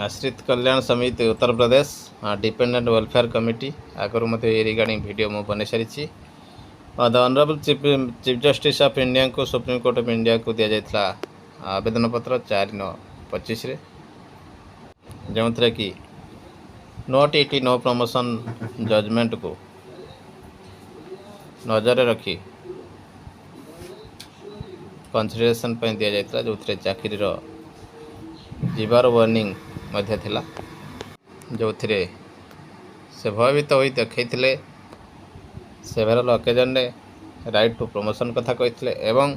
आश्रित कल्याण समिति Uttar Pradesh dependent welfare committee आगर मत रिगार्डिंग वीडियो मुझे बन सारी the honourable chief justice of India को सुप्रीम कोर्ट ऑफ इंडिया को दि जाता आवेदन पत्र 4/9/25 जो थे कि no TT no promotion judgement को नजर रखी कंसिडरेशन दि जाता जो चाकरी जीवार वार्निंग मध्य थिला जो थे से भयभीत हो देखते सेवेरल ओकेजन रे राइट टू प्रमोशन कथा कहते एवं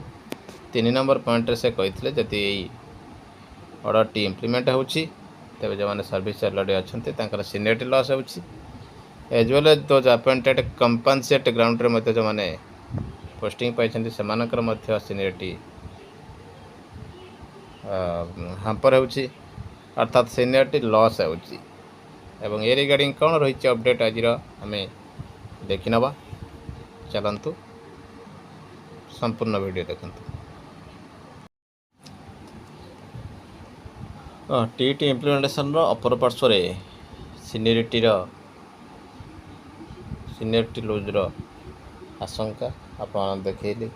3 नंबर पॉइंट से कहते जदि ऑर्डर टी इम्प्लीमेंट होची तेज जो मैंने सर्विस अलरेडी अच्छा सीनियरिटी लॉस हो as well as those appointed compensate ground रे जो मैंने पोस्टिंग पाई से सीनियरिटी हाम्पर होची अर्थात सीनियरिटी लॉस होची एवं ए रिगार्डिंग कौन रही अपडेट आज आम देखी नवा चलतु संपूर्ण वीडियो देखु टीटी इम्प्लीमेंटेशन अपर पार्श्व सीनियरिटी लूजर आशंका आप देखली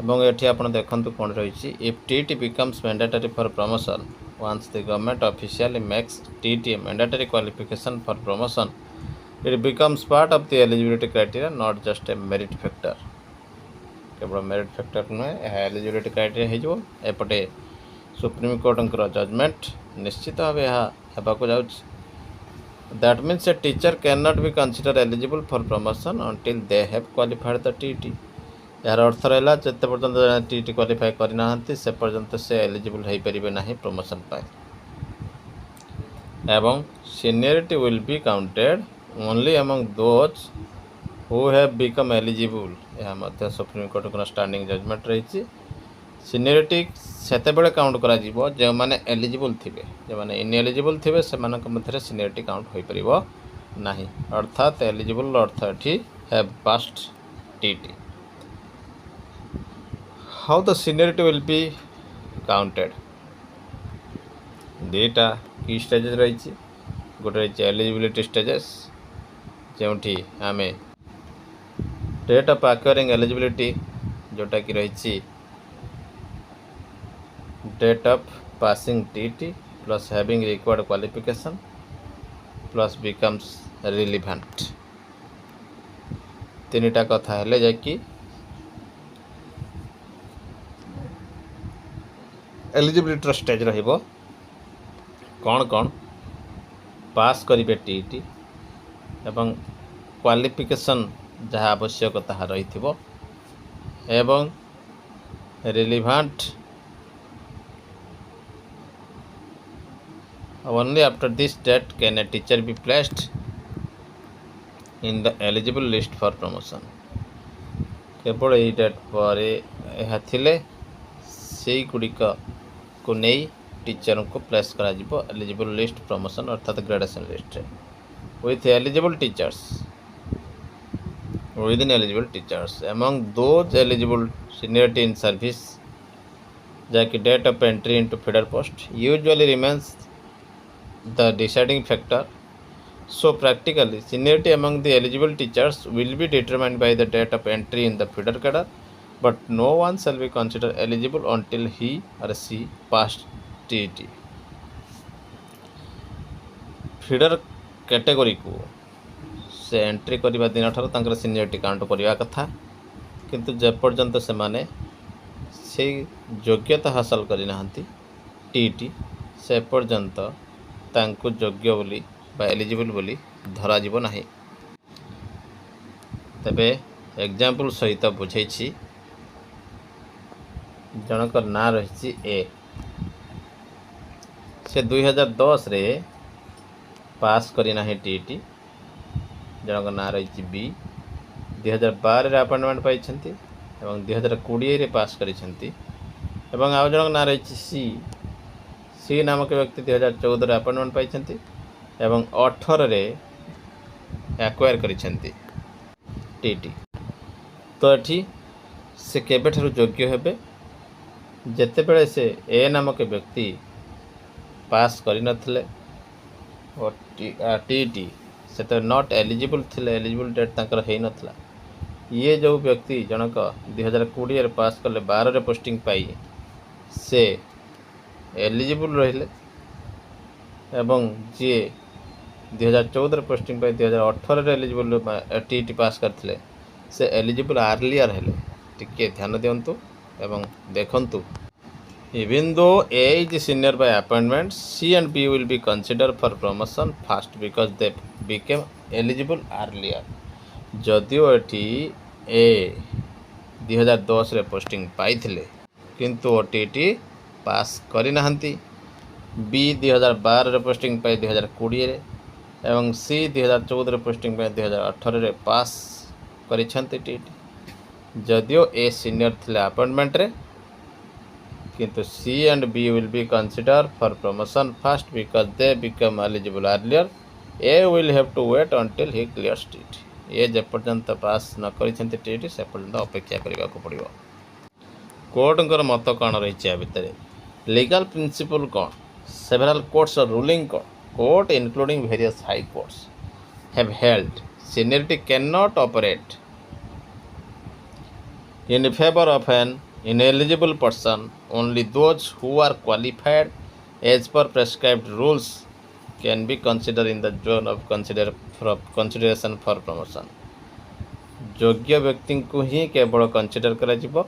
एवं ये आप देखते कौन रही if TT becomes mandatory for promotion once the government officially makes TT a mandatory qualification for promotion it becomes part of the eligibility criteria not just a merit factor केवल मेरिट फैक्टर नुहे यह eligibility criteria हो एपटे supreme court judgement निश्चित भाव यह that means a teacher can not be consider eligible for promotion until they have qualified the TT यार अर्थ रहा जिते पर्यंत टीटी क्वालिफाई करना से पर्यंत से एलिजिबल हो पारे ना प्रमोशन एवं seniority will be counted only among those who have become eligible यह सुप्रीम कोर्ट को स्टैंडिंग जजमेंट रही सीनियरिटी से काउंट करा जो मैंने एलिजिबल थे जो मैंने इनएलिजिबल थे से मध्य सीनियरिटी काउंट हो पार ना अर्थात एलिजिबल अर्थ ये have past TT how the seniority will be counted दुईटा की स्टेजेस रही गोटे रही एलिजिबिलिटी स्टेजेस जो आम डेट ऑफ एक्वायरिंग एलिजिबिलिटी जोटा कि रही date of passing TT plus having required qualification plus becomes relevant तीनटा कथा हेले जाकि एलिजिबिलिटी स्टेज रहिबो कौन कौन पास करेंगे टीटी एवं क्वालिफिकेशन जहाँ आवश्यक ताहा रही एवं relevant only after this date can a teacher be placed in the eligible list for promotion केवल यही डेट पर यह थिले से गुड़िक को नहीं टीचर को प्लेस करा एलिजिबल लिस्ट प्रमोशन अर्थात gradation list with eligible teachers within eligible teachers among those eligible seniority in service jaki date of entry into feeder post usually remains the deciding factor. So practically seniority among the eligible teachers will be determined by the date of entry in the feeder cadre, but no one shall be considered eligible until he or she passed TET. feeder category को से entry करने दिन ठार seniority count करने कथा किंतु जेपर्यंत से माने से योग्यता हासिल करना टीटी से पर्यंत तांको योग्य बोली बा एलिजिबल बोली धरा जीव नाही। तबे एग्जांपल सहित बुझे जनकर ना रही ए से 2010 रे पास करना टीटी जनक ना रही बी 2012 अपॉइंटमेंट पाई 2020 पास कर आउ जनक ना रही सी नामक व्यक्ति 2014 अपॉइंटमेंट पाई 18 एक्वायर कर टीटी तो ये से केबेठारु योग्य हेबे जेतेबेले से ए नामक व्यक्ति पास करनथिले और टीटी से नॉट एलिजिबल थिले, एलिजिबल डेट तांकर हेई नथला। ये जो व्यक्ति जनक 2020 पास कले 12 पोस्टिंग पाई से एलिजिबल रहिले एवं जी 2014 पोस्टिंग पाई 2018 एलिजिबल टीटी पास करथिले से एलिजिबल आर्लियर हेले। टिके ध्यान दियंतु एवं देखंतु। Even though A is senior by appointment, C and B will be considered for promotion first because they became eligible earlier. जदिओ एटी ए 2010 रे पोस्टिंग पाइथिले किंतु ओटीटी पास करि नाहंती, बी 2012 रे पोस्टिंग पाई 2020 रे एवं सी 2014 रे पोस्टिंग पाई 2018 रे पास करिछंती टीटी। जदिओ ए सीनियर थिले अपॉइंटमेंट रे किंतु C and B will be considered for promotion first because they become eligible earlier. A will have to wait until he clears TT. ये जे पर्यंत पास न करिसेंती TT से पर्यंत अपेक्षा करबा को पड़िबो। कोर्टंकर मत कौन रही है भितर लीगल प्रिंसिपल कौन, सेवरल कोर्ट्स रूलिंग कौन। Court including various high courts have held seniority cannot operate in favor of an ineligible person. Only those who are qualified as per prescribed rules can be considered in the zone of consideration for promotion. योग्य व्यक्ति को ही केवल consider करा जिवो,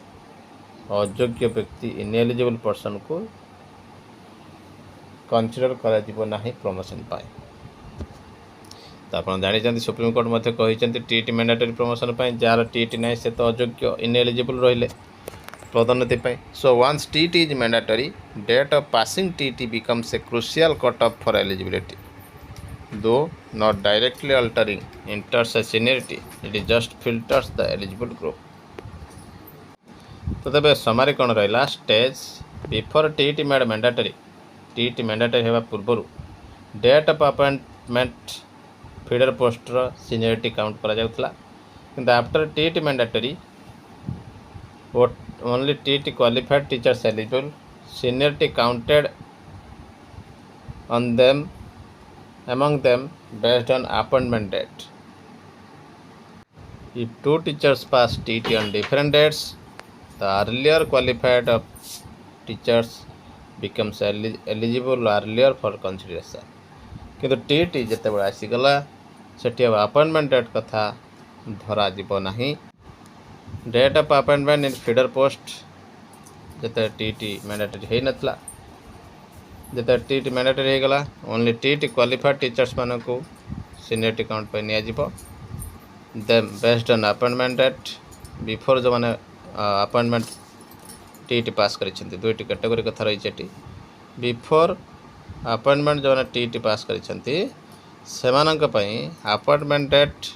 अयोग्य व्यक्ति ineligible person को consider करा जिवो नाही प्रमोशन पाए। तो आप जानी सुप्रीम कोर्ट मध्य कहते टीटी मैंडेटरी प्रमोशन पाए जार टीटी ना से तो अयोग्य इनएलिजिबल रहिले पदोन्नति पाए। So once TT is mandatory, date of passing TT becomes a crucial cutoff for eligibility. Though not directly altering enters a seniority, it just filters the eligible group. तो तबे समारी कौन रहा stage before TT made mandatory. TT mandatory होगा पूर्वर date of appointment feeder पोस्टर seniority count करा जाउथला, किंतु after TT mandatory only TT qualified teachers eligible, seniority counted on them among them based on appointment date. If two teachers pass TT on different dates, the earlier qualified of teachers becomes eligible earlier for consideration. किंतु TT जिते बड़ा आसीगला सेठी अब appointment date कथा धरा जीव नहीं। Date of appointment in feeder post जिते TT mandatory है नथला, जिते टीटी मैंडेटरी हो गला ओनली टीटी क्वालिफाइड टीचर्स मान को सीनियरिटी काउंट पे निया जीवो। Then based on appointment date before जो माने अपॉइंटमेंट टीटी पास करिसेंती दुईटी कैटेगरी कथा रही छेटी। बिफोर अपॉइंटमेंट जो माने टीटी पास करिसेंती सेमानक पई अपॉइंटमेंट डेट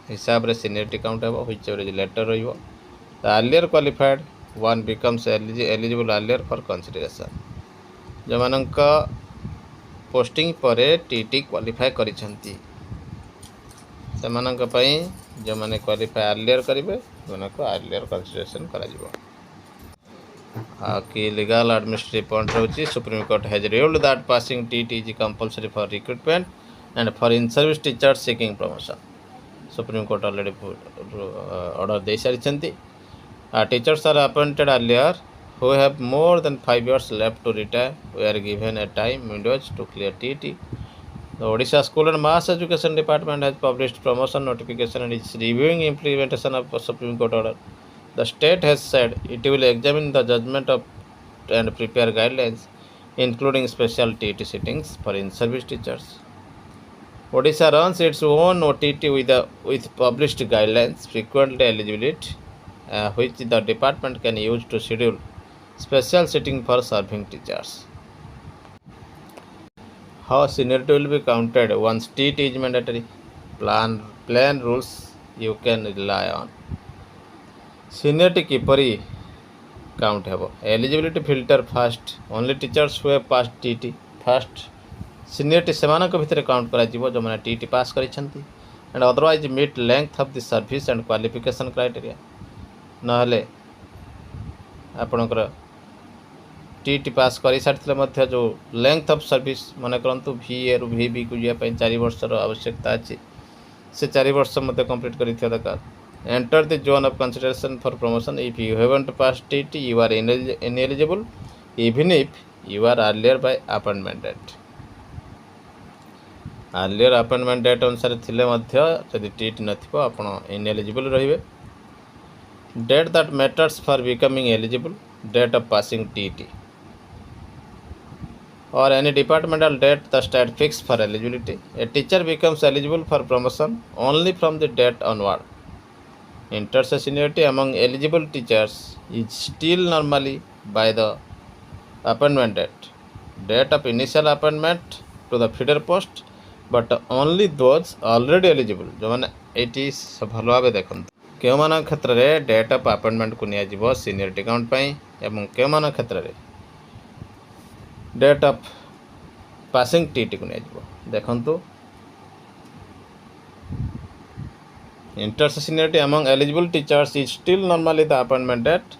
हिसाब रे सीनियरिटी काउंट हो व्हिच एवरेज लेटर रहिबो। The earlier qualified one becomes eligible earlier for consideration. जो मानक पोस्टिंग परे टीटी क्वालिफाई करिसेंती सेमानक पई जो माने क्वालिफाई अर्लियर करिवे उनको अर्लियर कंसीडरेशन करा जिवो। कि लीगल एडमिनिस्ट्रेटिव पॉइंट रहउची supreme court has ruled that passing TT is compulsory for recruitment and for in service teachers seeking promotion. Supreme court already order दे सारी। Teachers are appointed earlier who have more than 5 years left to retire were given a time windows to clear TT. The Odisha School and Mass Education Department has published promotion notification and is reviewing implementation of Supreme Court order. The state has said it will examine the judgment of and prepare guidelines, including special TT sittings for in-service teachers. Odisha runs its own OTT with published guidelines, frequently eligibility, which the department can use to schedule special sitting for serving teachers. How seniority will be counted once TT is mandatory? Plain rules you can rely on. Seniority किपरि count हेबो? Eligibility filter first. Only teachers who have passed TT first. Seniority सेमानक भितर count करा जिवो जो माने TT pass करिसंती and otherwise meet length of the service and qualification criteria. नहले आपणकर T pass कर सारी जो लेंथ ऑफ सर्विस मन करंतु VA रु VB को जावाई 4 वर्षर आवश्यकता अच्छी से 4 वर्ष मध्य कंप्लीट कर दरकार। Enter the zone of consideration for promotion if you haven't pass T you are ineligible even if you are earlier by appointment date. Earlier appointment date अनुसार थिले मध्य यदि टी नथिबो आपण इनएलिजिबल रहिबे। Date that matters for becoming eligible date of passing T or any departmental date the state fixed for eligibility. A teacher becomes eligible for promotion only from the date onward. Interseniority among eligible teachers is still normally by the appointment date of initial appointment to the feeder post, but only those already eligible जो मैंने eighty भल भाव देखते क्यों मान क्षेत्र में date of appointment को निया सीनियरिटी काउंट एवं क्यों मान क्षेत्र में डेट ऑफ पासिंग टी को निया देखंतु। Inter seniority among eligible teachers is still normally the appointment date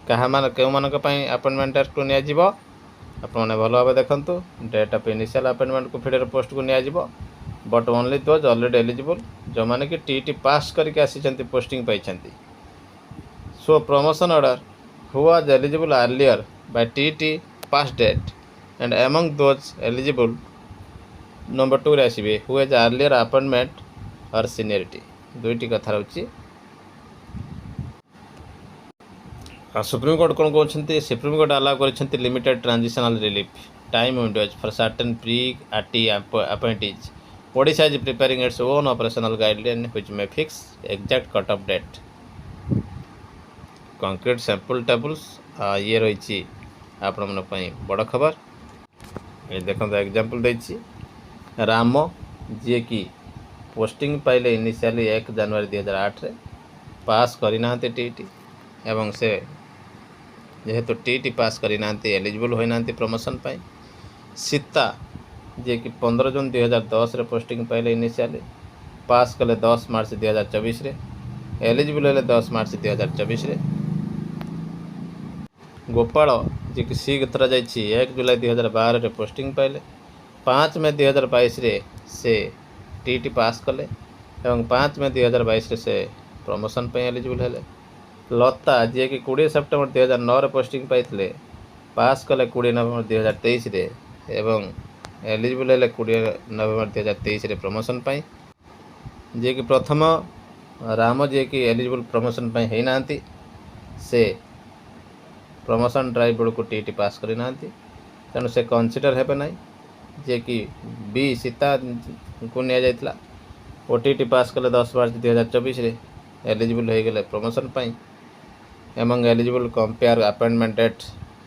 क्या मान क्यों मान अपॉइंटमेंट डेट को निया आपने भल भाव देखंतु। डेट ऑफ इनिशियल अपॉइंटमेंट को फीडर पोस्ट को निया but only those already eligible जो माने कि टी पास करके आसी पोस्टिंग पाई। So promotion order who was eligible earlier by T pass date and among those eligible number 2 रे आसीबे who has earlier appointment or seniority दुईटी कथा रहउची। सुप्रीम कोर्ट कोन कहउछन्ती सुप्रीम कोर्ट अलाउ करछन्ती limited transitional relief time windows for certain pre RT appointees. Odisha is preparing its own operational guideline which may fix exact cut off date. Concrete sample tables ये रही आपण मन पई बड़ खबर। ये देखो एग्जांपल देछि राम जी की पोस्टिंग पाइले इनिशियली 1 जनवरी 2008 रे पास करिना टी एवं से जेहेतु टी पास करिना एलिजिबल होइना प्रमोशन पाई। सीता जी की 15 जून 2010 रे पोस्टिंग पाइले इनिशियली पास कले 10 मार्च 2024 रे एलिजिबल हेले 10 मार्च 2024 रे। गोपाल जी की शीघ्र जाइए 1 जुलाई 2012 रे पोस्टिंग पाइले 5 मई 2022 रे से टी पास कले एवं 5 मई 2022 रे से प्रमोशन पे एलिजिबल हेले। लता जी की 20 सेप्टेम्बर 2009 रे पोस्टिंग पाइले पास कले 20 नवेम्बर 2023 रे एवं एलिजिबल हेले 20 नवेम्बर 2023 रे प्रमोशन पाई। जी की प्रथम राम जी की एलिजिबल प्रमोशन पाई है नांती से प्रमोशन ड्राइव बेलू टी पास करना तेणु से कनसीडर हे ना जे कि बी सीता को निया जाइतला ओ टी पास कले 10 मार्च 2024 रे एलिजिबल हो गले प्रमोशन पाई एवं एलिजिबल कंपेयर अपॉइंटमेंट डेट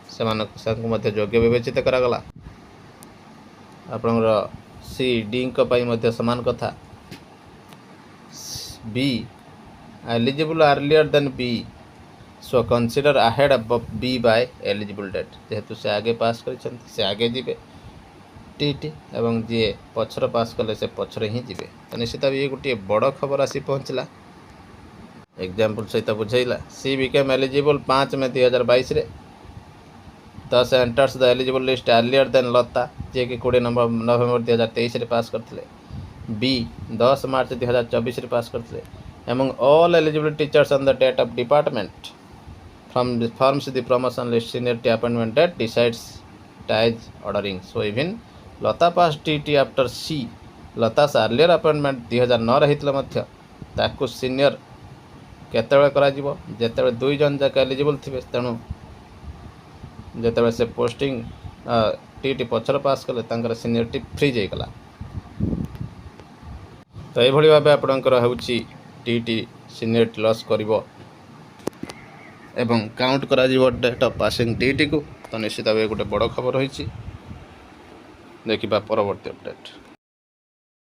से योग्य विवेचित करागला। आपणर सी डी को समान कथा B eligible earlier then B so consider ahead of B by eligible date जेहेतु से आगे पास कर से आगे जीवे टी एवं जी पछर पास कले से पछर ही जीवे तो निश्चित ये गोटे बड़ खबर आसी पहुँचला एग्जाम्पल सहित बुझेला। सी बिकेम एलिजिबल 5 मई 2022 रे दस enters the eligible list earlier than Lata ji कि 20 नवेम्बर 2023 रे पास करथिले। बी 10 मार्च 2024 रे पास करथिले among all eligible teachers on the date of department from the forms the promotion list seniority appointment date decides ties ordering. So even Lata passed TT after C Lata's earlier appointment 2009 रहितले Madhya Taku senior केतेबे करा जिवो जेतेबे 2 जन जाक eligible थिबे तेणु जेतेबे से posting T पछर पास कले तांकर seniority free जाई गला। तो ए भली भाबे आपनकर हेउची टी सीनियरिटी लॉस करिवो एवं काउंट करा डेट ऑफ पासिंग टी को तो निश्चित भाव गोटे बड़ खबर होइछि। देखिबा परवर्ती अपडेट।